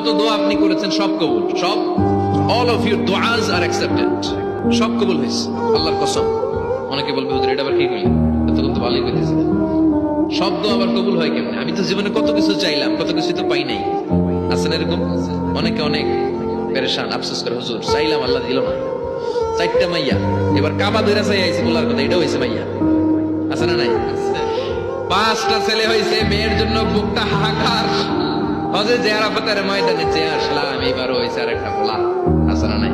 যত দোয়া আপনি করেছেন সব কবুল, সব all of your du'as are accepted, সব কবুল হয়েছে আল্লাহর কসম। অনেকে বলবে হুজুর এটা আবার কি কইলেন, তখন তো ভালোই কইতেছে। সব দোয়া আবার কবুল হয় কেমনে? আমি তো জীবনে কত কিছু চাইলাম, কত কিছু তো পাই নাই। আছে না এরকম? অনেকে অনেক পেরেশান, আফসোস করে হুজুর চাইলাম আল্লাহ দিল না। 4টা মাইয়া, এবার কাবা ধরে চাই আইছি বলার কথা, এটা হয়েছে মাইয়া। আছে না নাই? 5টা ছেলে হয়েছে, মেয়ের জন্য বুকটা হাহাকার। হজে যে আরাফাতের ময়দানে যে আসলাম, এবার হয়েছে আর একটা বলা। আছে না নাই?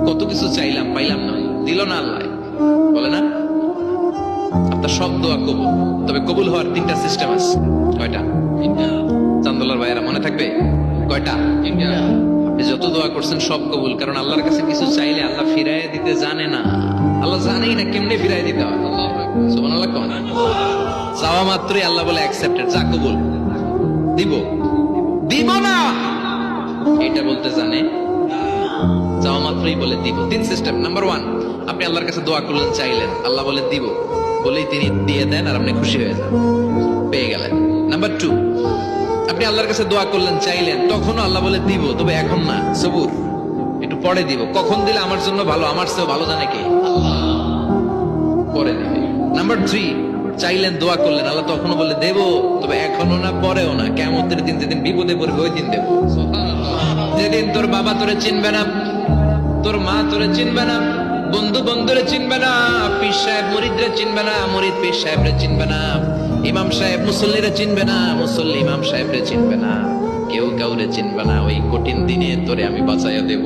কত কিছু চাইলাম, পাইলাম না, দিল না আল্লাহ। বলে না আপনার সব দোয়া কবুল, তবে কবুল হওয়ার 3টা সিস্টেম আছে। কয়টা? চান্দোলার ভাইয়েরা মনে থাকবে? কয়টা? আপনি যত দোয়া করছেন সব কবুল, কারণ আল্লাহর কাছে কিছু চাইলে আল্লাহ ফিরাই দিতে জানে না। আল্লাহ জানেই না কেমনে ফিরাই দিতে হয়। সুবহানাল্লাহ কোন চাওয়া মাত্রই আল্লাহ বলে অ্যাকসেপ্টেড, যা কবুল, দিব দিব না এটা বলতে জানে, চাওয়া মাত্রই বলে দিব। 3 সিস্টেম। নাম্বার 1, আপনি আল্লাহর কাছে দোয়া করলেন, চাইলেন, আল্লাহ বলে দিব, বলেই তিনি দিয়ে দেন আর আপনি খুশি হয়ে যান, পেয়ে গেলেন। নাম্বার 2, আপনি আল্লাহর কাছে দোয়া করলেন, চাইলেন, তখনও আল্লাহ বলে দিব, তবে এখন না, সবুর, একটু পরে দিব। কখন দিলে আমার জন্য ভালো, আমার চেয়েও ভালো জানে কে? পরে দিবে। নাম্বার 3, চাইলেন, দোয়া করলেন, আল্লাহ তখনও বলে দেব, তবে এখনো না, পরেও না, কিয়ামতের দিন যেদিন বিপদে পড়বে ওই দিন দেব। যেদিন তোর বাবা তোরে চিনবে না, তোর মা তোরে চিনবে না, বন্ধু বন্ধুরে চিনবে না, পীর সাহেব মুরিদরে চিনবে না, মুরিদ পীর সাহেবরে চিনবে না, ইমাম সাহেব মুসল্লিরে চিনবে না, মুসল্লি ইমাম সাহেবরে চিনবে না, কেউ কাউরে চিনবে না। ওই কঠিন দিনে তোরে আমি বাঁচাইয়া দেব।